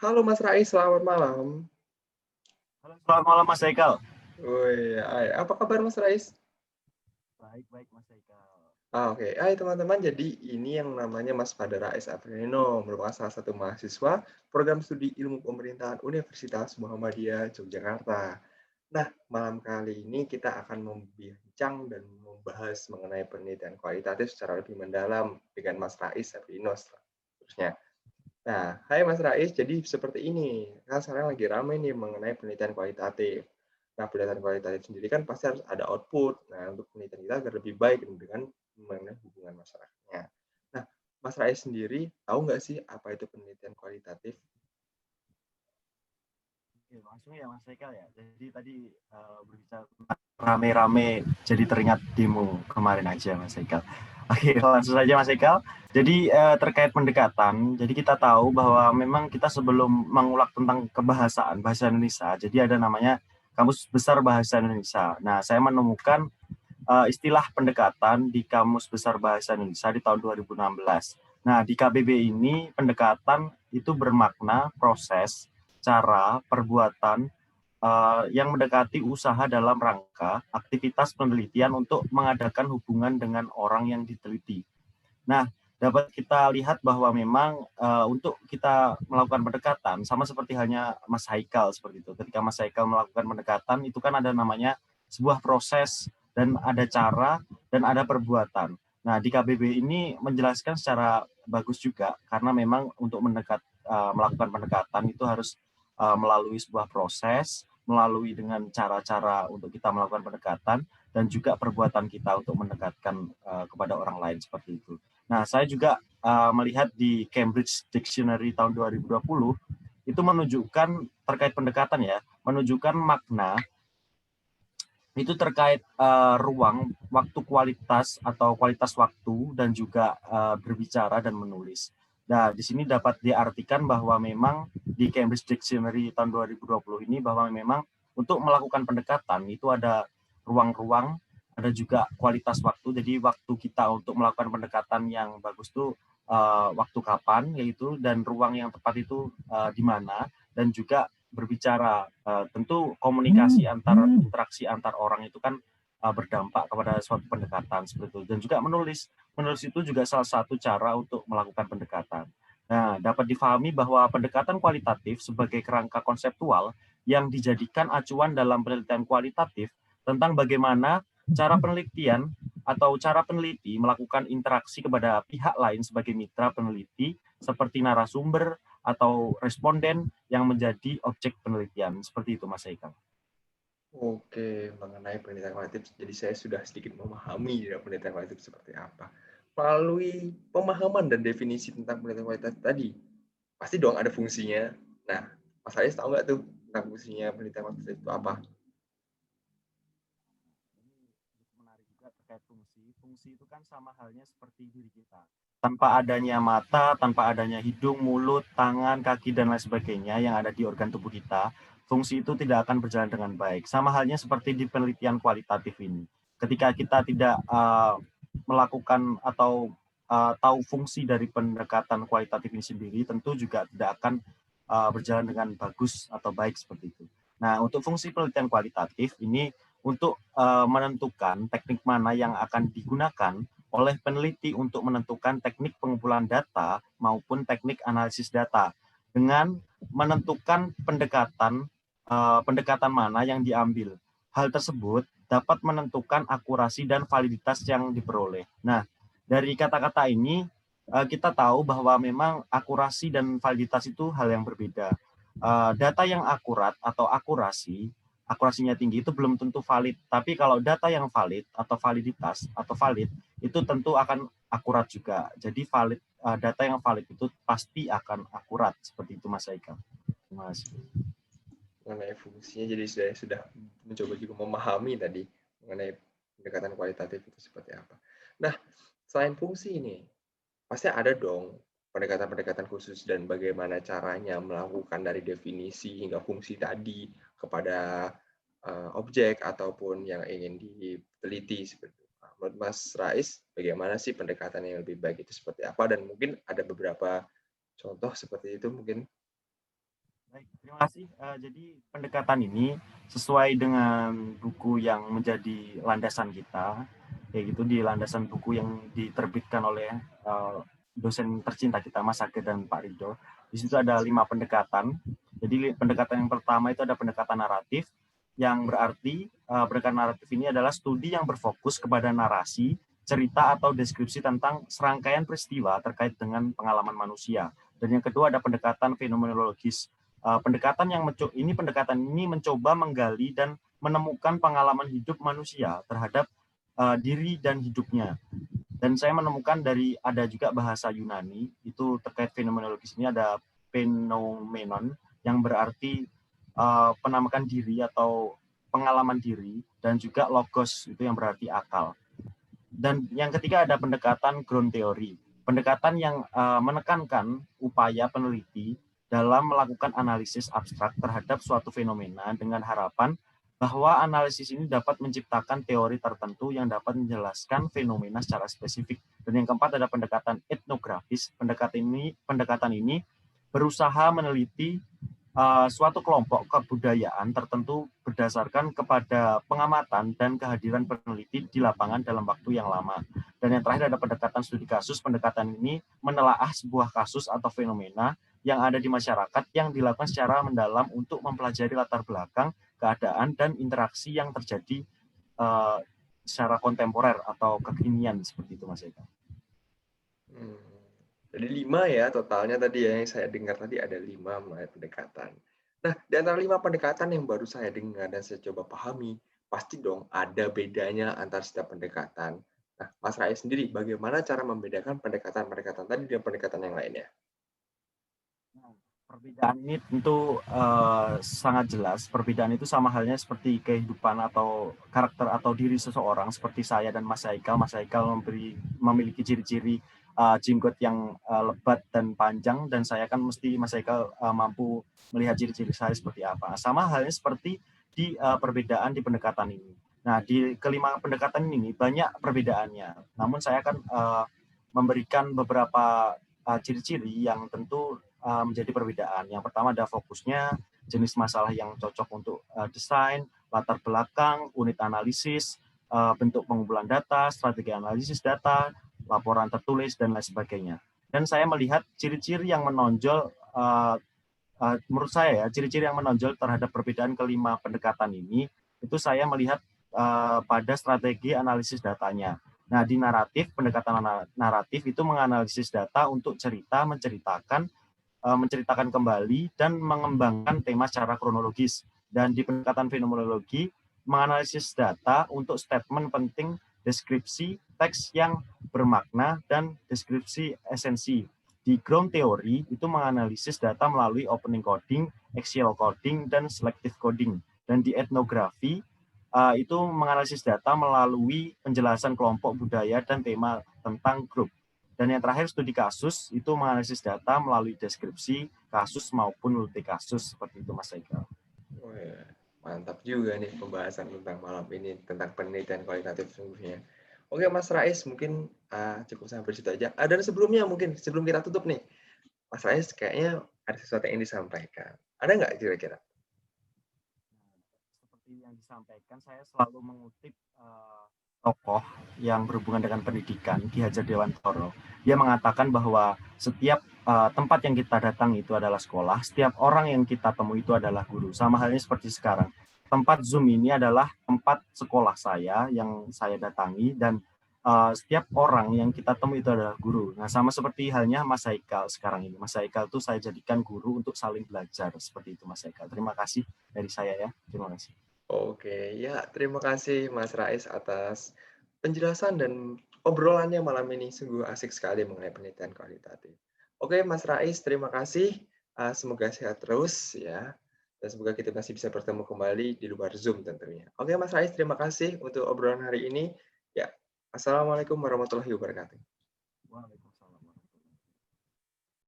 Halo Mas Rais, selamat malam. Halo, selamat malam Mas Haikal. Woi, hai. Apa kabar Mas Rais? Baik-baik Mas Haikal. Oke. Hai teman-teman, jadi ini yang namanya Mas Fadar Rais Apriyano, merupakan salah satu mahasiswa program studi ilmu pemerintahan Universitas Muhammadiyah Yogyakarta. Nah, malam kali ini kita akan membincang dan membahas mengenai penelitian kualitatif secara lebih mendalam dengan Mas Rais Apriyano seterusnya. Nah, hai Mas Rais, jadi seperti ini, kan sekarang lagi ramai nih mengenai penelitian kualitatif. Nah, penelitian kualitatif sendiri kan pasti harus ada output. Nah, untuk penelitian kita agar lebih baik dengan mengenai hubungan masyarakatnya. Nah, Mas Rais sendiri tahu nggak sih apa itu penelitian kualitatif? Oke, langsung ya Mas Haikal ya. Jadi tadi berbicara tentang rame-rame jadi teringat demo kemarin aja Mas Haikal. Oke, langsung saja Mas Haikal. Jadi terkait pendekatan, jadi kita tahu bahwa memang kita sebelum mengulik tentang kebahasaan bahasa Indonesia, jadi ada namanya Kamus Besar Bahasa Indonesia. Nah, saya menemukan istilah pendekatan di Kamus Besar Bahasa Indonesia di tahun 2016. Nah, di KBB ini pendekatan itu bermakna proses, cara, perbuatan yang mendekati usaha dalam rangka aktivitas penelitian untuk mengadakan hubungan dengan orang yang diteliti. Nah, dapat kita lihat bahwa memang untuk kita melakukan pendekatan sama seperti halnya Mas Haikal seperti itu. Ketika Mas Haikal melakukan pendekatan itu kan ada namanya sebuah proses dan ada cara dan ada perbuatan. Nah, di KBB ini menjelaskan secara bagus juga karena memang untuk melakukan pendekatan itu harus melalui sebuah proses, melalui dengan cara-cara untuk kita melakukan pendekatan dan juga perbuatan kita untuk mendekatkan kepada orang lain seperti itu. Nah, saya juga melihat di Cambridge Dictionary tahun 2020 itu menunjukkan terkait pendekatan ya, menunjukkan makna itu terkait ruang, waktu kualitas atau kualitas waktu dan juga berbicara dan menulis. Nah, di sini dapat diartikan bahwa memang di Cambridge Dictionary tahun 2020 ini bahwa memang untuk melakukan pendekatan itu ada ruang-ruang, ada juga kualitas waktu. Jadi waktu kita untuk melakukan pendekatan yang bagus itu waktu kapan yaitu dan ruang yang tepat itu di mana dan juga berbicara. Tentu komunikasi interaksi antar orang itu kan berdampak kepada suatu pendekatan seperti itu. Dan juga menulis. Menulis itu juga salah satu cara untuk melakukan pendekatan. Nah, dapat difahami bahwa pendekatan kualitatif sebagai kerangka konseptual yang dijadikan acuan dalam penelitian kualitatif tentang bagaimana cara penelitian atau cara peneliti melakukan interaksi kepada pihak lain sebagai mitra peneliti seperti narasumber atau responden yang menjadi objek penelitian. Seperti itu, Mas Haikal. Oke, mengenai penelitian kualitatif, jadi saya sudah sedikit memahami ya, penelitian kualitatif seperti apa. Melalui pemahaman dan definisi tentang penelitian kualitatif tadi, pasti dong ada fungsinya. Nah, Mas Rais tahu nggak tuh tentang fungsinya penelitian kualitatif itu apa? Ini menarik juga terkait fungsi. Fungsi itu kan sama halnya seperti diri kita. Tanpa adanya mata, tanpa adanya hidung, mulut, tangan, kaki, dan lain sebagainya yang ada di organ tubuh kita, fungsi itu tidak akan berjalan dengan baik. Sama halnya seperti di penelitian kualitatif ini. Ketika kita tidak melakukan atau tahu fungsi dari pendekatan kualitatif ini sendiri, tentu juga tidak akan berjalan dengan bagus atau baik seperti itu. Nah, untuk fungsi penelitian kualitatif ini untuk menentukan teknik mana yang akan digunakan oleh peneliti untuk menentukan teknik pengumpulan data maupun teknik analisis data dengan menentukan pendekatan mana yang diambil. Hal tersebut dapat menentukan akurasi dan validitas yang diperoleh. Nah, dari kata-kata ini kita tahu bahwa memang akurasi dan validitas itu hal yang berbeda. Data yang akurat atau akurasinya tinggi itu belum tentu valid. Tapi kalau data yang valid atau validitas atau valid itu tentu akan akurat juga. Jadi data yang valid itu pasti akan akurat seperti itu Mas Haikal. Terima kasih. Mengenai fungsinya, jadi saya sudah mencoba juga memahami tadi mengenai pendekatan kualitatif itu seperti apa. Nah, selain fungsi ini, pasti ada dong pendekatan-pendekatan khusus dan bagaimana caranya melakukan dari definisi hingga fungsi tadi kepada objek ataupun yang ingin diteliti seperti itu. Nah, menurut Mas Rais, bagaimana sih pendekatan yang lebih baik itu seperti apa dan mungkin ada beberapa contoh seperti itu mungkin? Baik, terima kasih. Jadi pendekatan ini sesuai dengan buku yang menjadi landasan kita, kayak gitu di landasan buku yang diterbitkan oleh dosen tercinta kita, Mas Age dan Pak Ridho. Di situ ada 5 pendekatan. Jadi pendekatan yang pertama itu ada pendekatan naratif, yang berarti pendekatan naratif ini adalah studi yang berfokus kepada narasi, cerita atau deskripsi tentang serangkaian peristiwa terkait dengan pengalaman manusia. Dan yang kedua ada pendekatan fenomenologis. Pendekatan ini mencoba menggali dan menemukan pengalaman hidup manusia terhadap diri dan hidupnya. Dan saya menemukan ada juga bahasa Yunani itu terkait fenomenologis ini, ada phenomenon yang berarti penamakan diri atau pengalaman diri, dan juga logos itu yang berarti akal. Dan yang ketiga ada pendekatan ground theory, pendekatan yang menekankan upaya peneliti dalam melakukan analisis abstrak terhadap suatu fenomena dengan harapan bahwa analisis ini dapat menciptakan teori tertentu yang dapat menjelaskan fenomena secara spesifik. Dan yang keempat ada pendekatan etnografis. Pendekatan ini berusaha meneliti suatu kelompok kebudayaan tertentu berdasarkan kepada pengamatan dan kehadiran peneliti di lapangan dalam waktu yang lama. Dan yang terakhir ada pendekatan studi kasus. Pendekatan ini menelaah sebuah kasus atau fenomena yang ada di masyarakat yang dilakukan secara mendalam untuk mempelajari latar belakang, keadaan, dan interaksi yang terjadi secara kontemporer atau kekinian, seperti itu Mas Eka. Jadi 5 ya totalnya tadi ya, yang saya dengar tadi ada 5 pendekatan. Nah, di antara 5 pendekatan yang baru saya dengar dan saya coba pahami, pasti dong ada bedanya antara setiap pendekatan. Nah, Mas Rais sendiri, bagaimana cara membedakan pendekatan-pendekatan tadi dengan pendekatan yang lainnya? Perbedaan ini tentu sangat jelas. Perbedaan itu sama halnya seperti kehidupan atau karakter atau diri seseorang, seperti saya dan Mas Haikal. Mas Haikal memiliki ciri-ciri jenggot yang lebat dan panjang, dan saya kan mesti Mas Haikal mampu melihat ciri-ciri saya seperti apa. Sama halnya seperti di perbedaan di pendekatan ini. Nah, di kelima pendekatan ini banyak perbedaannya. Namun saya akan memberikan beberapa ciri-ciri yang tentu menjadi perbedaan. Yang pertama ada fokusnya, jenis masalah yang cocok untuk desain, latar belakang, unit analisis, bentuk pengumpulan data, strategi analisis data, laporan tertulis, dan lain sebagainya. Dan saya melihat ciri-ciri yang menonjol, menurut saya ya, ciri-ciri yang menonjol terhadap perbedaan kelima pendekatan ini, itu saya melihat pada strategi analisis datanya. Nah, di naratif, pendekatan naratif itu menganalisis data untuk menceritakan kembali dan mengembangkan tema secara kronologis. Dan di pendekatan fenomenologi, menganalisis data untuk statement penting, deskripsi, teks yang bermakna, dan deskripsi esensi. Di ground theory, itu menganalisis data melalui opening coding, axial coding, dan selective coding. Dan di etnografi, itu menganalisis data melalui penjelasan kelompok budaya dan tema tentang grup. Dan yang terakhir studi kasus itu menganalisis data melalui deskripsi kasus maupun multi kasus, seperti itu Mas Haikal. Oh ya, mantap juga nih pembahasan tentang malam ini tentang penelitian kualitatif sungguhnya. Oke Mas Rais, mungkin cukup sampai situ aja. Dan sebelumnya mungkin sebelum kita tutup nih, Mas Rais kayaknya ada sesuatu yang disampaikan. Ada nggak kira-kira? Seperti yang disampaikan, saya selalu mengutip tokoh yang berhubungan dengan pendidikan, Ki Hajar Dewantoro. Dia mengatakan bahwa setiap tempat yang kita datang itu adalah sekolah, setiap orang yang kita temui itu adalah guru. Sama halnya seperti sekarang. Tempat Zoom ini adalah tempat sekolah saya yang saya datangi, dan setiap orang yang kita temui itu adalah guru. Nah, sama seperti halnya Mas Haikal sekarang ini. Mas Haikal itu saya jadikan guru untuk saling belajar. Seperti itu Mas Haikal. Terima kasih dari saya ya. Terima kasih. Oke, ya terima kasih Mas Rais atas penjelasan dan obrolannya malam ini. Sungguh asik sekali mengenai penelitian kualitatif. Oke Mas Rais, terima kasih. Semoga sehat terus ya. Dan semoga kita masih bisa bertemu kembali di luar Zoom tentunya. Oke Mas Rais, terima kasih untuk obrolan hari ini. Ya, Assalamualaikum warahmatullahi wabarakatuh. Waalaikumsalam.